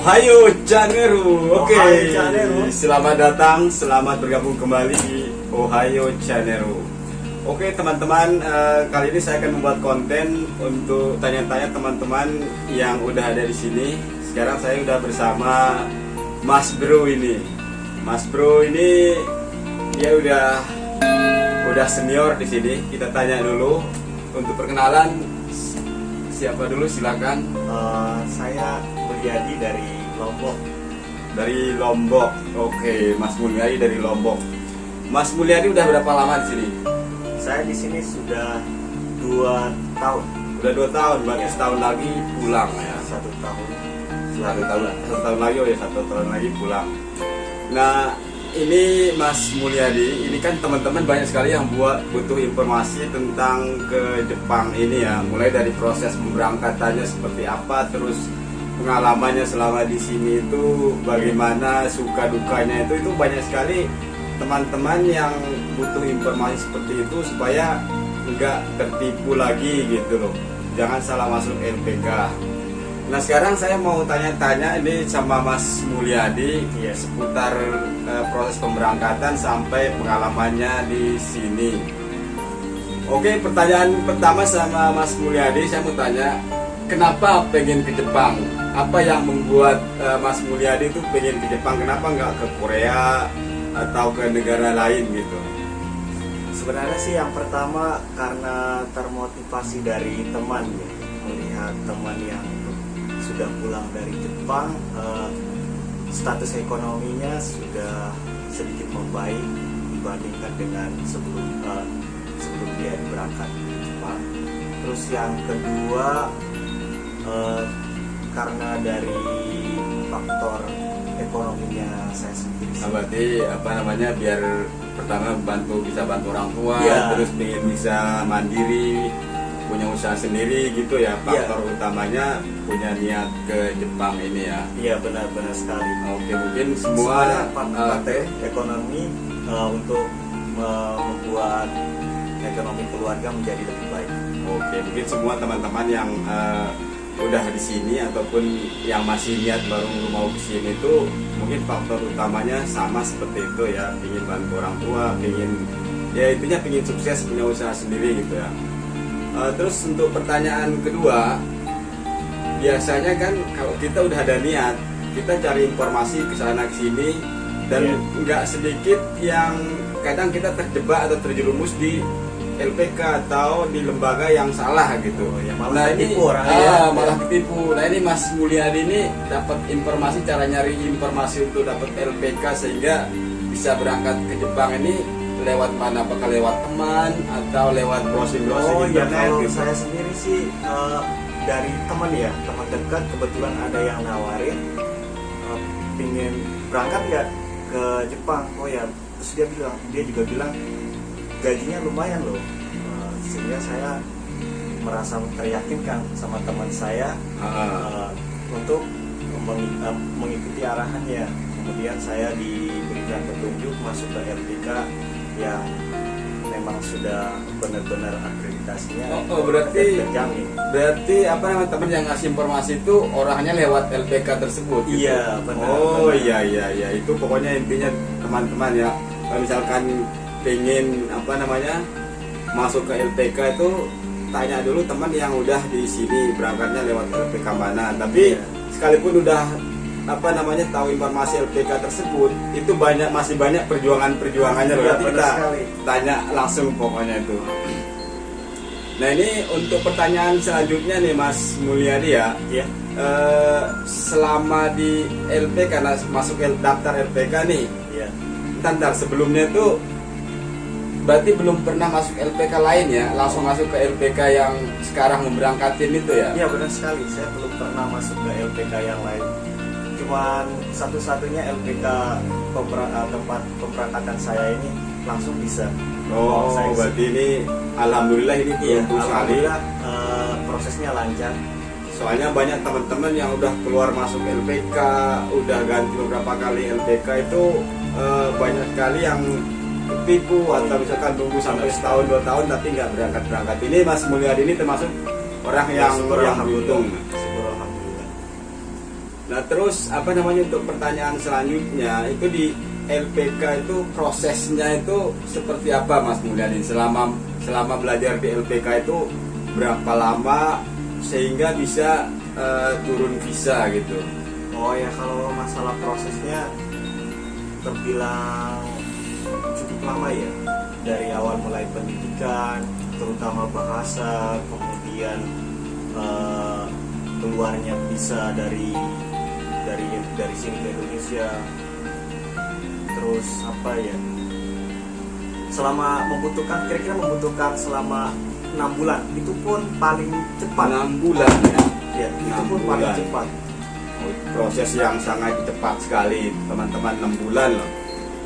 Ohayo Chaneru. Oke. Ohayo Chaneru. Selamat datang, selamat bergabung kembali di Ohayo Chaneru. Oke teman-teman, kali ini saya akan membuat konten untuk tanya-tanya teman-teman yang udah ada di sini. Sekarang saya udah bersama Mas Bro ini. Mas Bro ini dia udah senior di sini. Kita tanya dulu untuk perkenalan. Siapa dulu, silakan. Saya Mulyadi dari Lombok. Dari Lombok. Oke, Mas Mulyadi dari Lombok. Mas Mulyadi udah berapa lama di sini? Saya di sini sudah 2 tahun. Udah 2 tahun, berarti Ya. setahun lagi pulang ya. 1 tahun. Satu tahun lagi, oh ya 1 tahun lagi pulang. Nah, ini Mas Mulyadi, ini kan teman-teman banyak sekali yang butuh informasi tentang ke Jepang ini ya. Mulai dari proses pemberangkatannya seperti apa, terus pengalamannya selama di sini itu bagaimana, suka dukanya itu banyak sekali teman-teman yang butuh informasi seperti itu supaya nggak tertipu lagi gitu loh. Jangan salah masuk LPK. Nah sekarang saya mau tanya-tanya ini sama Mas Mulyadi ya, seputar proses pemberangkatan sampai pengalamannya di sini. Oke, pertanyaan pertama sama Mas Mulyadi, saya mau tanya, kenapa pengen ke Jepang? Apa yang membuat Mas Mulyadi itu pengen ke Jepang? Kenapa nggak ke Korea atau ke negara lain gitu? Sebenarnya sih yang pertama karena termotivasi dari teman ya. Melihat teman yang sudah pulang dari Jepang, status ekonominya sudah sedikit membaik dibandingkan dengan sebelum dia berangkat ke Jepang. Terus yang kedua karena dari faktor ekonominya saya sendiri. Nah, berarti apa namanya, biar pertama bisa bantu orang tua, ya. Terus ingin bisa mandiri, punya usaha sendiri gitu ya. Faktor utamanya punya niat ke Jepang ini ya. Iya, benar-benar sekali. Oke, mungkin semua faktor ekonomi untuk membuat ekonomi keluarga menjadi lebih baik. Oke, mungkin semua teman-teman yang udah di sini ataupun yang masih niat baru mau ke sini itu mungkin faktor utamanya sama seperti itu ya, ingin bantu orang tua, ingin sukses, punya usaha sendiri gitu ya. Terus untuk pertanyaan kedua, biasanya kan kalau kita udah ada niat, kita cari informasi ke sana ke sini dan nggak sedikit yang kadang kita terjebak atau terjerumus di LPK atau di lembaga yang salah gitu. Malah ketipu orang malah ketipu. Nah ini Mas Mulyadi ini dapat informasi, cara nyari informasi untuk dapat LPK sehingga bisa berangkat ke Jepang ini lewat mana? Apakah lewat teman atau lewat browsing-browsing internet? Kalau gitu? saya sendiri sih dari teman ya, teman dekat, kebetulan ada yang nawarin pingin berangkat nggak ke Jepang. Oh ya, terus dia juga bilang gajinya lumayan loh, sehingga saya merasa teryakinkan sama teman saya untuk mengikuti arahannya. Kemudian saya diberikan petunjuk masuk ke LPK yang memang sudah benar-benar akreditasinya berarti terjamin. Berarti apa namanya, teman yang ngasih informasi itu orangnya lewat LPK tersebut gitu? Iya, benar. Iya, itu pokoknya intinya teman-teman ya, kalau misalkan pengen masuk ke LPK itu tanya dulu teman yang udah di sini berangkatnya lewat LPK mana. Tapi sekalipun udah tahu informasi LPK tersebut, itu masih banyak perjuangannya. Berarti kita tanya langsung pokoknya itu. Nah ini untuk pertanyaan selanjutnya nih Mas Mulyadi ya. Selama di LPK, karena masuk daftar LPK nih, bentar sebelumnya tuh berarti belum pernah masuk LPK lain ya, langsung masuk ke LPK yang sekarang memberangkatin itu ya? Iya benar sekali, saya belum pernah masuk ke LPK yang lain. Cuman satu-satunya LPK tempat pemberangkatan saya ini langsung bisa. Berarti ini alhamdulillah ini beruntung sekali. Prosesnya lancar. Soalnya banyak teman-teman yang udah keluar masuk LPK, udah ganti beberapa kali LPK itu banyak sekali yang ketipu atau misalkan tunggu sampai setahun 2 tahun tapi nggak berangkat. Ini Mas Mulyadi ini termasuk orang yang beruntung. Nah terus apa namanya untuk pertanyaan selanjutnya itu di LPK itu prosesnya itu seperti apa Mas Mulyadi selama belajar di LPK itu berapa lama sehingga bisa turun visa gitu? Oh ya, kalau masalah prosesnya terbilang cukup lama ya, dari awal mulai pendidikan terutama bahasa, kemudian keluarnya visa dari sini ke Indonesia, terus apa ya, selama kira-kira membutuhkan selama 6 bulan, itu pun paling cepat. 6 bulan Ya, itu 6 pun paling bulan. cepat. Proses yang sangat cepat sekali teman-teman, 6 bulan loh.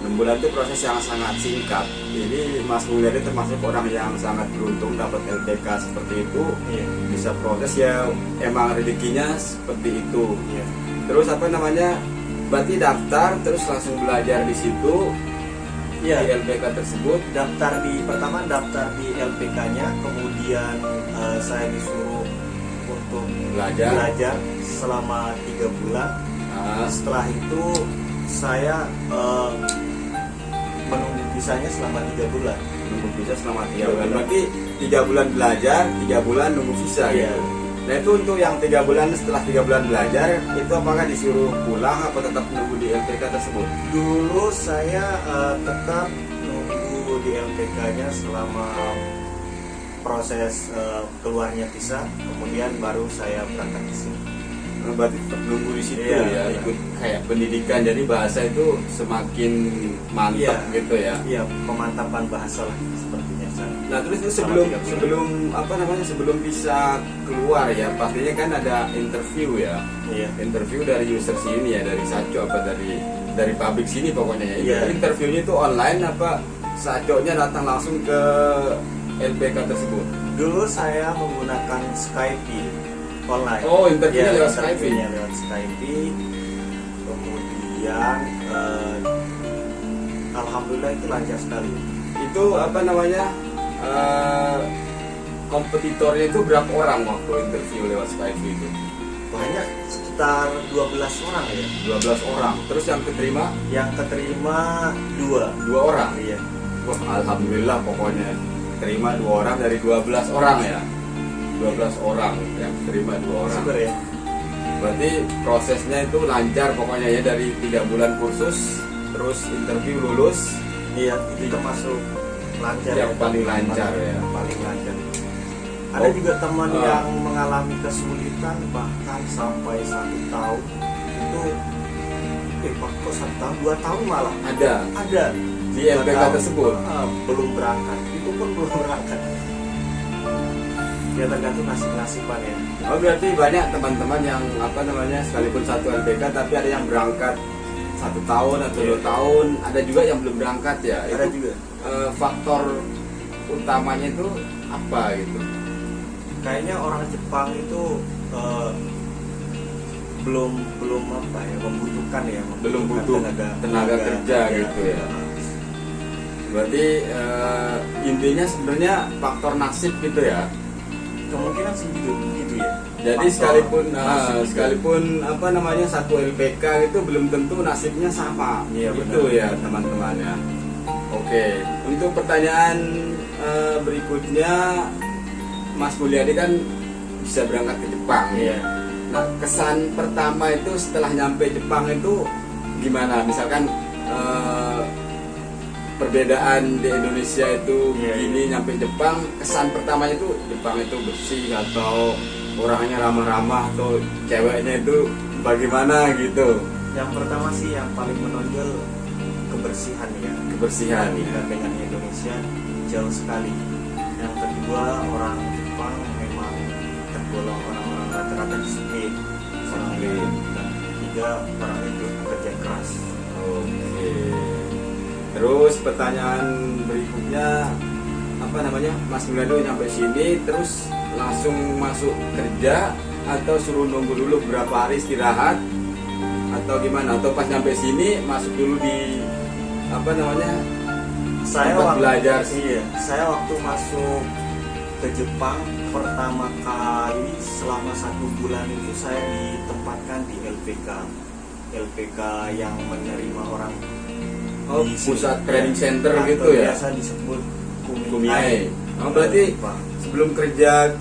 6 bulan itu proses yang sangat singkat. Jadi Mas Mulyadi termasuk orang yang sangat beruntung dapat LPK seperti itu. Iya. Bisa proses ya, emang rezekinya seperti itu. Iya. Terus apa namanya, berarti daftar terus langsung belajar di situ. Iya. Di LPK tersebut Pertama daftar di LPK-nya, kemudian saya disuruh untuk belajar. selama 3 bulan. Setelah itu saya menunggu visanya selama 3 bulan. Nunggu visa selama 3 bulan. Berarti 3 bulan belajar, 3 bulan nunggu visa Iya. gitu. Nah itu untuk yang 3 bulan, setelah 3 bulan belajar, itu apakah disuruh pulang atau tetap nunggu di LPK tersebut? Dulu saya tetap nunggu di LPK-nya selama proses keluarnya visa, kemudian baru saya berangkat ke sini. Nah, berarti tetap nunggu di situ Iya, ya, iya. ikut kayak pendidikan, jadi bahasa itu semakin mantap Iya. gitu ya. Iya, pemantapan bahasa lah sepertinya saya. Nah terus itu Selama 3 bulan. sebelum bisa keluar ya, pastinya kan ada interview ya. Iya. Interview dari user sini ya, dari Saco apa dari pabrik sini pokoknya ya. Iya. Itu interviewnya itu online apa Saco-nya datang langsung ke LPK tersebut? Dulu saya menggunakan Skype online. Oh, interviewnya Ya, lewat Skype. interviewnya lewat Skype. Kemudian alhamdulillah itu lancar sekali. Itu apa namanya, kompetitornya itu berapa orang waktu interview lewat Skype itu? Banyak, sekitar 12 orang ya. 12 orang. Terus yang keterima Yang keterima 2. 2 orang. Iya. Wah, alhamdulillah pokoknya terima 2 orang dari 12 orang ya. 12 orang yang terima 2 orang. Syukur ya. Berarti prosesnya itu lancar pokoknya ya, dari 3 bulan kursus terus interview lulus. Iya, itu termasuk lancar Yang paling lancar ya. Paling lancar. Ada Oh. juga teman yang mengalami kesulitan bahkan sampai 1 tahun itu, kok 1 tahun, 2 tahun malah ada Di 2 LPK tahun, tersebut. belum berangkat, itu pun belum berangkat. Ya tergantung nasib-nasiban ya. Oh, berarti banyak teman-teman yang apa namanya, sekalipun satu LPK tapi ada yang berangkat 1 tahun atau 2 tahun, ada juga yang belum berangkat ya. Ada Itu, juga. faktor utamanya itu apa gitu? Kayaknya orang Jepang itu belum apa ya, membutuhkan Belum butuh tenaga kerja gitu ya. Berarti intinya sebenarnya faktor nasib gitu ya. Kemungkinan sih gitu ya. Jadi Faktor sekalipun nasib juga. sekalipun apa namanya satu LPK itu belum tentu nasibnya sama. Iya, Gitu benar. ya teman-teman ya. Oke, untuk pertanyaan berikutnya, Mas Mulyadi kan bisa berangkat ke Jepang. Iya. Nah, kesan pertama itu setelah nyampe Jepang itu gimana? Misalkan perbedaan di Indonesia itu Iya, begini, nyampe Jepang, kesan pertamanya itu Jepang itu bersih atau orangnya ramah-ramah atau ceweknya itu bagaimana gitu? Yang pertama sih yang paling menonjol kebersihan ya. Kebersihan. Dibandingkan dengan Indonesia jauh sekali. Yang kedua, orang Jepang memang tergolong orang-orang rata-rata disiplin. Disiplin. Dan ketiga, orang itu bekerja keras. Oke. Terus pertanyaan berikutnya, apa namanya, Mas Mulyadi nyampe sini terus langsung masuk kerja atau suruh nunggu dulu berapa hari istirahat atau gimana? Atau pas nyampe sini masuk dulu di apa namanya, Saya tempat belajar? Iya, saya waktu masuk ke Jepang pertama kali selama 1 bulan itu saya ditempatkan di LPK yang menerima orang Oh, di sini. pusat training center Atau gitu ya? biasa disebut Kumiai. Oh, berarti sebelum kerja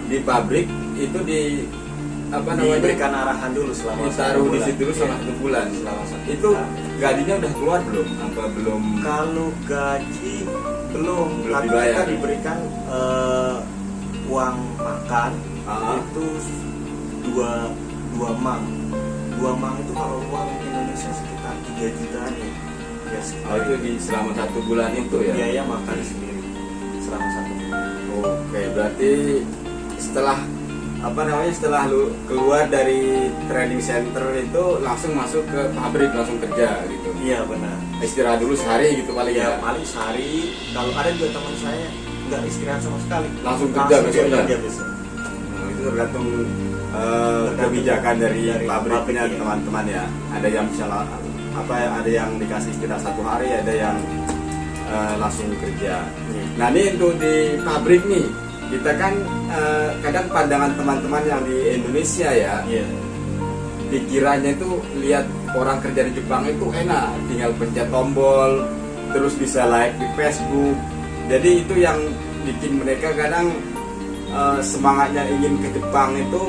di pabrik itu diberikan arahan dulu selama ditaruh 1 di bulan. situ dulu selama Iya. 1 bulan. Selama 1 Itu bulan. gajinya udah keluar belum? Apa belum? Kalau gaji belum tapi dibayar. kita diberikan uang makan Ah. itu dua mang itu kalau uang Indonesia sekitar 3 jutaan ya sekitar Oh, itu di selama 1 bulan itu ya? biaya makan sendiri selama 1 bulan. Oke, berarti setelah setelah lu keluar dari training center itu langsung masuk ke pabrik, langsung kerja gitu. Iya benar. Istirahat dulu sehari gitu paling Ya ya. paling sehari. Kalau ada juga teman saya nggak istirahat sama sekali. Langsung kerja besoknya? kerja besok. Nah, itu tergantung kebijakan dari pabriknya iya. teman-teman ya. Ada yang bisa ada yang dikasih istirahat 1 hari, ada yang langsung kerja. Iya. Nah, ini untuk di pabrik nih, kita kan kadang pandangan teman-teman yang di Indonesia ya, Iya. pikirannya itu lihat orang kerja di Jepang itu enak, tinggal pencet tombol, terus bisa like di Facebook. Jadi itu yang bikin mereka kadang semangatnya ingin ke Jepang itu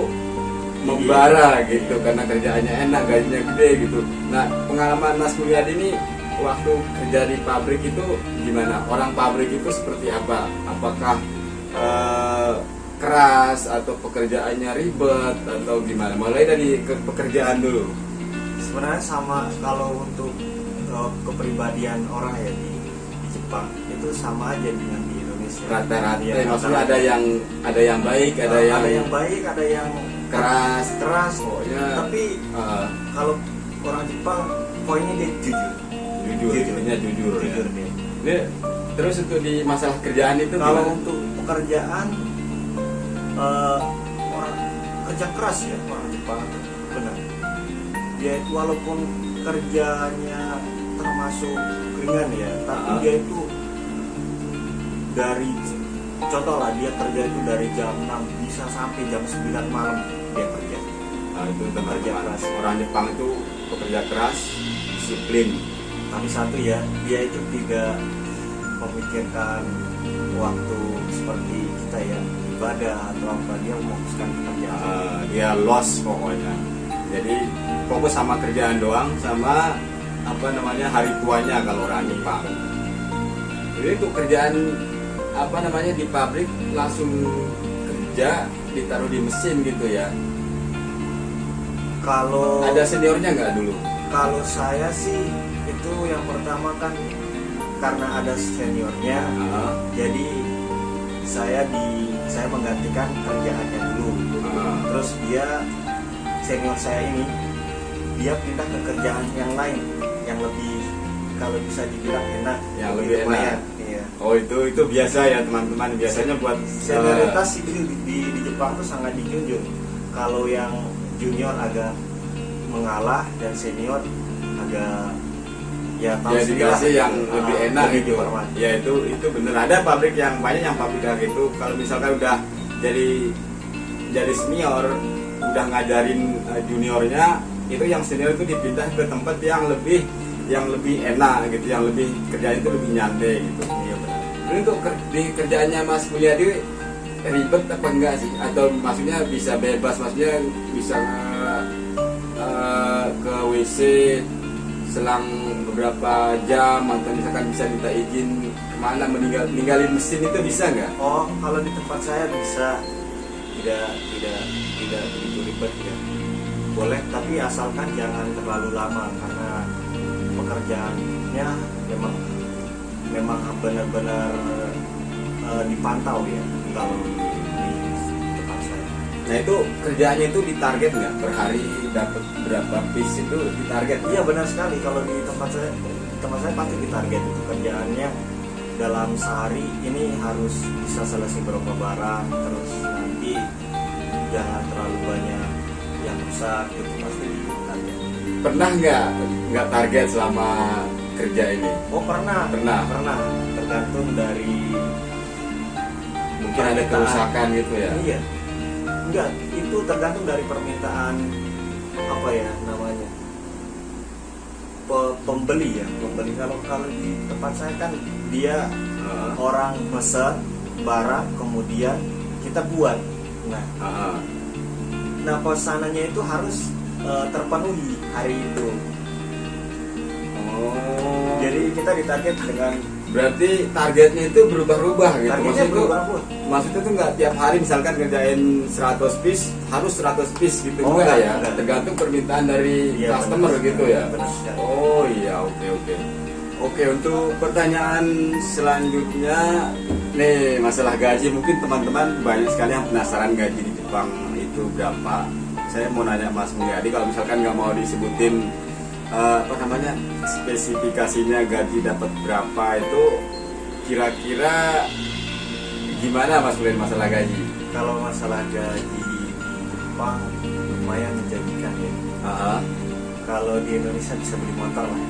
membara gitu, karena kerjaannya enak, gajinya gede gitu. Nah, pengalaman Mas Mulyadi ini waktu kerja di pabrik itu gimana? Orang pabrik itu seperti apa? Apakah keras atau pekerjaannya ribet atau gimana? Mulai dari pekerjaan dulu. Sebenarnya sama kalau untuk kepribadian orang ya di Jepang itu sama aja dengan di Indonesia. Rata-rata, Iya, maksudnya rata-rata. ada yang baik, ada yang baik, ada yang keras. pokoknya. Tapi uh, kalau orang Jepang poinnya dia jujur. intinya jujur ya. Jujur dia. Ini, terus untuk di masalah kerjaan itu Kalau gimana? untuk pekerjaan orang kerja keras ya orang Jepang itu benar. Dia itu walaupun kerjanya termasuk ringan ya, tapi dia itu dari contoh lah dia kerja itu dari jam 6 bisa sampai jam 9 malam dia kerja. Nah, itu Kerja teman-teman keras. orang Jepang itu pekerja keras, disiplin. Tapi satu ya, dia itu tidak memikirkan waktu seperti kita ya ibadah atau apa, dia memutuskan pekerjaan. Dia lost pokoknya. Jadi fokus sama kerjaan doang, sama hari tuanya kalau orang Jepang. Jadi untuk kerjaan di pabrik langsung kerja, ditaruh di mesin gitu ya. Kalau Ada seniornya nggak dulu? kalau saya sih itu yang pertama kan karena ada seniornya, jadi saya menggantikan kerjaannya dulu. Terus senior saya ini dia pindah ke kerjaan yang lain yang lebih, kalau bisa dibilang enak, Yang lebih lumayan. enak. Iya. Oh, itu biasa ya teman-teman, biasanya buat Senioritas itu di Jepang tuh sangat dijunjung. Kalau yang junior agak mengalah dan senior agak ya tahu ya sendiri lah. dikasih yang lebih enak lebih gitu. dihormati. Ya itu bener, ada pabrik yang banyak yang pabrik kayak gitu. Kalau misalkan udah jadi senior, udah ngajarin juniornya, itu yang senior itu dipindah ke tempat yang lebih enak gitu, yang lebih kerjaan itu lebih nyantai gitu. Iya benar. Ini untuk di kerjaannya Mas Mulyadi ribet apa enggak sih? Atau maksudnya bisa bebas, maksudnya bisa ke WC selang beberapa jam, atau misalkan bisa minta izin kemana, ninggalin mesin itu bisa nggak? Oh, kalau di tempat saya bisa, tidak begitu ribet ya. Boleh, tapi asalkan jangan terlalu lama karena pekerjaannya memang benar-benar dipantau ya kalau di tempat saya. Nah, itu kerjaannya itu ditarget nggak? Per hari dapat berapa piece itu ditarget? Iya benar sekali, kalau di tempat saya pasti ditarget itu kerjaannya dalam sehari ini harus bisa selesai berapa barang, terus nanti jangan terlalu banyak yang rusak, itu pasti ditarget. Pernah nggak target selama kerja ini? Oh pernah, Pernah. tergantung dari mungkin mungkin ada kerusakan gitu ya. Iya, enggak, itu tergantung dari permintaan apa ya namanya, pembeli ya, pembeli. Kalau di tempat saya kan dia orang pesan barang kemudian kita buat. Nah pesanannya itu harus terpenuhi hari itu. Jadi kita ditarget dengan, berarti targetnya itu berubah-ubah gitu. targetnya berubah. Maksudnya tuh nggak tiap hari misalkan ngerjain 100 piece harus 100 piece gitu Oh, enggak ya? enggak. Tergantung permintaan dari Iya, customer benar, gitu ya. benar sekali. Oh iya, oke. Oke, untuk pertanyaan selanjutnya nih masalah gaji, mungkin teman-teman banyak sekali yang penasaran gaji di Jepang itu berapa. Saya mau nanya Mas Mulyadi, kalau misalkan nggak mau disebutin spesifikasinya gaji dapat berapa, itu kira-kira gimana Mas Mulyadi masalah gaji? Kalau masalah gaji di Jepang lumayan menjanjikan ya. Kalau di Indonesia bisa beli motor lah.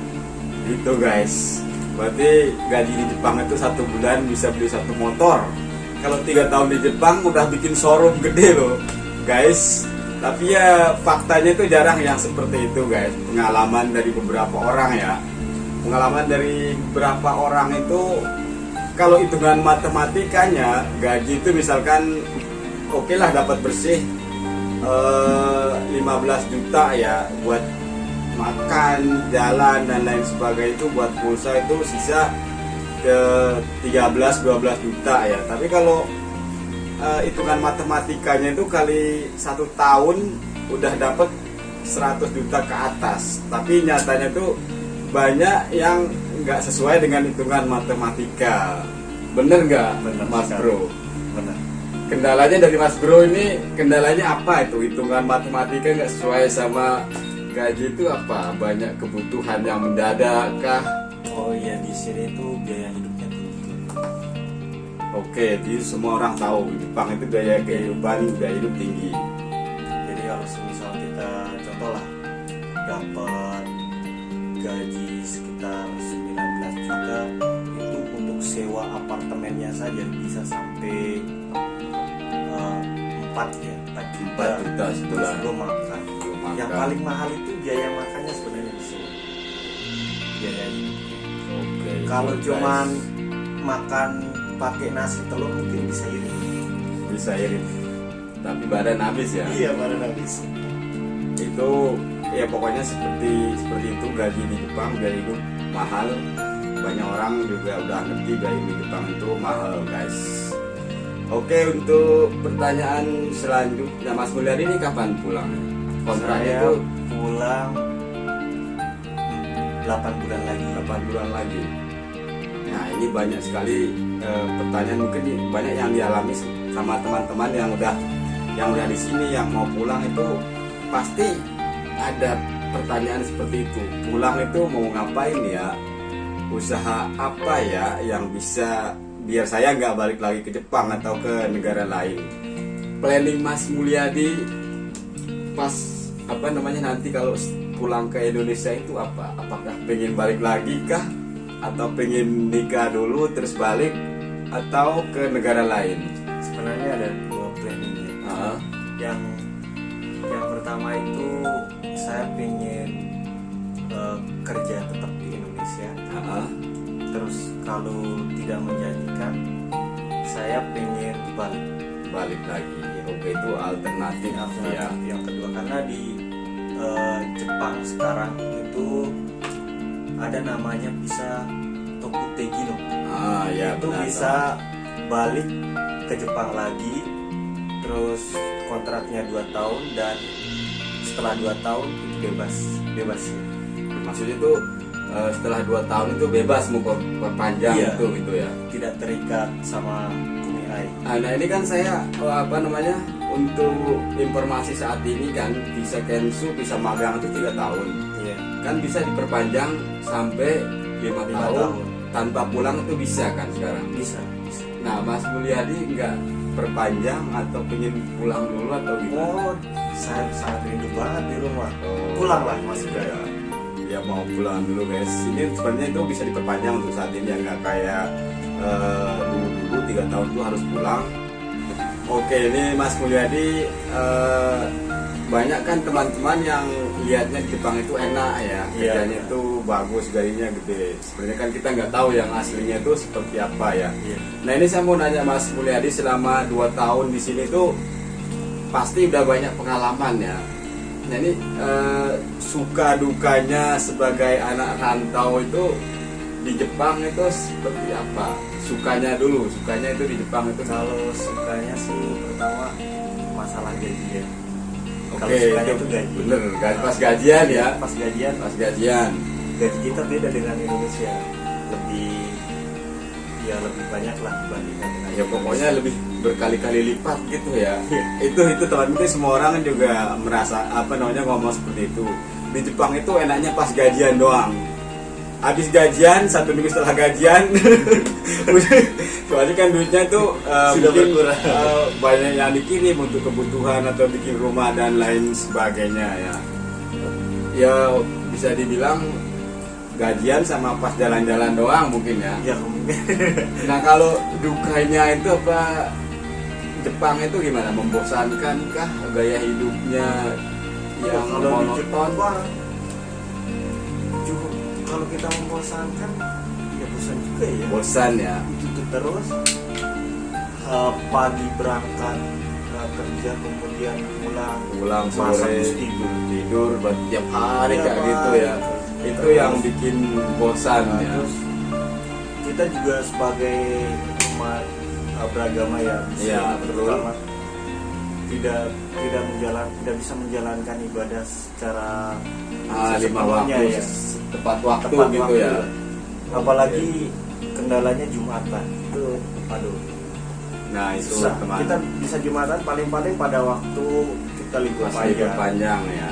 Itu guys, berarti gaji di Jepang itu 1 bulan bisa beli 1 motor. Kalau 3 tahun di Jepang udah bikin showroom gede loh guys. Tapi ya faktanya itu jarang yang seperti itu guys. Pengalaman dari beberapa orang ya, pengalaman dari beberapa orang itu, kalau hitungan matematikanya gaji itu misalkan oke lah dapat bersih 15 juta ya buat makan, jalan dan lain sebagainya, itu buat pulsa itu sisa ke 13-12 juta ya. Tapi kalau hitungan matematikanya itu kali 1 tahun udah dapat 100 juta ke atas. Tapi nyatanya tuh banyak yang nggak sesuai dengan hitungan matematika. Bener nggak Mas Bro? Bener. Kendalanya dari Mas Bro ini, kendalanya apa itu? Hitungan matematika nggak sesuai sama gaji itu apa? Banyak kebutuhan yang mendadak kah? Oh iya, di sini tuh biaya hidupnya tinggi. Oke, jadi semua orang tahu Jepang itu biaya hidup tinggi. Jadi kalau misal kita contoh lah dapat gaji sekitar 19 juta, itu untuk sewa apartemennya saja bisa sampai 4 juta sebulan. belum makan. Yang paling mahal itu biaya makannya sebenarnya di sini. Biaya hidupnya. Oke. Kalau guys, cuman makan pakai nasi telur mungkin bisa irit. bisa irit, tapi badan habis ya. Iya, badan habis. Itu ya pokoknya seperti itu gaji di Jepang, biaya hidup mahal. Banyak orang juga udah ngerti gaji di Jepang itu mahal guys. Oke, untuk pertanyaan selanjutnya Mas Mulyadi ini kapan pulang? Kontraknya Saya itu pulang 8 bulan lagi. 8 bulan lagi. Nah ini banyak sekali pertanyaan, mungkin banyak yang dialami sama teman-teman yang udah di sini, yang mau pulang itu pasti ada pertanyaan seperti itu. Pulang itu mau ngapain ya? Usaha apa ya yang bisa biar saya nggak balik lagi ke Jepang atau ke negara lain? Planning Mas Mulyadi pas nanti kalau pulang ke Indonesia itu apa? Apakah pengen balik lagi kah? Atau pengen nikah dulu terus balik? Atau ke negara lain? Sebenarnya ada 2 planningnya. Yang pertama itu saya pengen kerja tetap di Indonesia. Terus kalau tidak menjanjikan, saya pengen balik lagi. Oke, itu alternatif ya. Yang kedua, karena di Jepang sekarang itu ada namanya bisa Tokutegi no. Ya, Itu benar, bisa balik ke Jepang lagi, terus kontraknya 2 tahun, dan setelah 2 tahun itu bebas ya. Maksudnya itu setelah 2 tahun itu bebas mau perpanjang. Iya. gitu ya. Tidak terikat sama kumiai. Nah ini kan saya untuk informasi saat ini kan bisa Kensu, bisa magang itu 3 tahun. Iya. Kan bisa diperpanjang sampai 5 tahun tanpa pulang itu bisa kan sekarang. Bisa. Nah Mas Mulyadi nggak perpanjang atau pengen pulang dulu atau gimana? Oh, saya sangat rindu banget di rumah. Pulang lah Mas ya. Ya mau pulang dulu guys. Ini sebenarnya itu bisa diperpanjang untuk saat ini ya, nggak kayak dulu 3 tahun itu harus pulang. Oke, ini Mas Mulyadi, banyak kan teman-teman yang lihatnya di Jepang itu enak ya, kerjanya Iya. itu bagus, gajinya gede. Sebenarnya kan kita nggak tahu yang aslinya itu seperti apa ya. Iya. Nah ini saya mau nanya Mas Mulyadi, selama 2 tahun di sini tuh pasti udah banyak pengalaman ya. Nah ini suka dukanya sebagai anak rantau itu di Jepang itu seperti apa? Sukanya dulu, sukanya itu di Jepang itu. Kalau sukanya sih pertama masalah gaji ya. Kalau Oke, sukanya itu gaji. bener, pas gajian ya. Pas gajian, Pas gajian. gaji kita beda dengan Indonesia. Lebih banyak lah dibandingkan dengan Ya pokoknya lebih berkali-kali lipat gitu ya. Iya. Itu teman itu semua orang kan juga merasa ngomong seperti itu. Di Jepang itu enaknya pas gajian doang. Habis gajian, 1 minggu setelah gajian, soalnya kan duitnya tuh Sudah mungkin berkurang. banyak yang dikirim untuk kebutuhan atau bikin rumah dan lain sebagainya ya. Ya bisa dibilang gajian sama pas jalan-jalan doang mungkin ya. Ya mungkin. Nah kalau dukanya itu apa, Jepang itu gimana? Membosankan kah gaya hidupnya yang kalau di monoton? Jepang cukup, kalau kita membosankan ya bosan juga ya. Bosan ya. Itu terus pagi berangkat kerja kemudian Pulang masak sore terus tidur tiap hari Tiap kayak gitu hari. ya. Itu Terus- yang bikin bosan Nah, ya. terus kita juga sebagai umat beragama ya, Iya, betul. terutama tidak bisa menjalankan ibadah secara Lima sepenuhnya waktu ya. tepat waktu Tepat gitu waktu. ya. Apalagi kendalanya Jumatan itu, aduh, Nah itu susah. teman. Kita bisa Jumatan paling-paling pada waktu kita libur Pas libur panjang. panjang ya.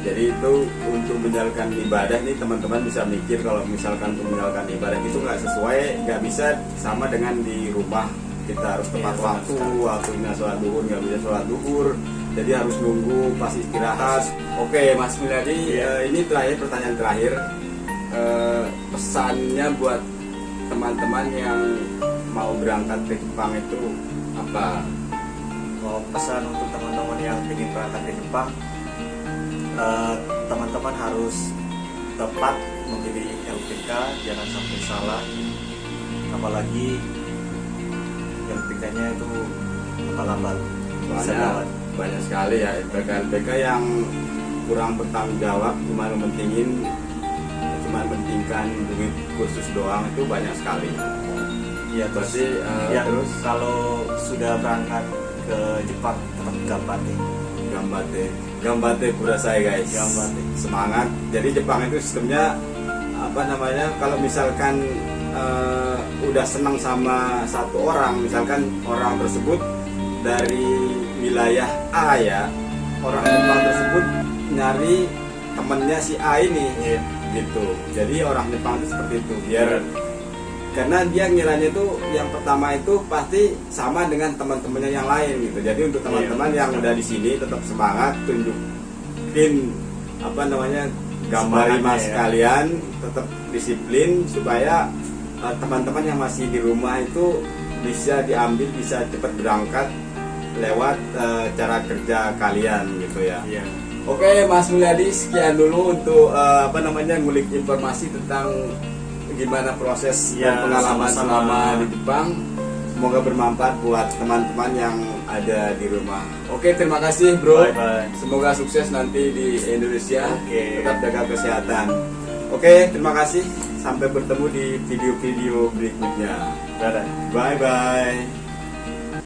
Jadi itu untuk menjalankan ibadah nih teman-teman bisa mikir kalau misalkan untuk menjalankan ibadah itu nggak sesuai, nggak bisa sama dengan di rumah. Kita harus tepat Iya, waktu, benar sekali. waktunya sholat duhur nggak bisa sholat duhur, jadi harus nunggu pas istirahat. Oke Mas Mulyadi, Iya. ini pertanyaan terakhir. Pesannya buat teman-teman yang mau berangkat ke Jepang itu apa? Pesan untuk teman-teman yang ingin berangkat ke Jepang, teman-teman harus tepat memilih LPK, jangan sampai salah. Apalagi LPK-nya itu abal-abal. Bisa gawat. Banyak sekali ya LPK yang kurang bertanggung jawab, cuma mementingkan duit kursus doang, itu banyak sekali. Iya, Berarti yang terus kalau sudah berangkat ke Jepang tetap gambate. Gambate kurasai guys. Gambate. Semangat. Jadi Jepang itu sistemnya kalau misalkan udah senang sama satu orang, misalkan orang tersebut dari wilayah A ya, orang Jepang tersebut nyari temennya si A ini. Iya. Gitu. Jadi orang Jepang itu seperti itu, karena dia ngiranya itu yang pertama itu pasti sama dengan teman-temannya yang lain gitu. Jadi untuk teman-teman yang udah di sini tetap semangat, tunjukin gambari Semangatnya mas ya. kalian, tetap disiplin supaya teman-teman yang masih di rumah itu bisa diambil, bisa cepat berangkat lewat cara kerja kalian gitu ya. Iya. Oke Mas Mulyadi, sekian dulu untuk ngulik informasi tentang gimana proses Ya, dan pengalaman sama-sama. selama di Jepang. Semoga bermanfaat buat teman-teman yang ada di rumah. Oke, terima kasih bro. Bye-bye. Semoga sukses nanti di Indonesia. Oke. Tetap jaga kesehatan. Oke, terima kasih. Sampai bertemu di video-video berikutnya. Dadah. Bye bye.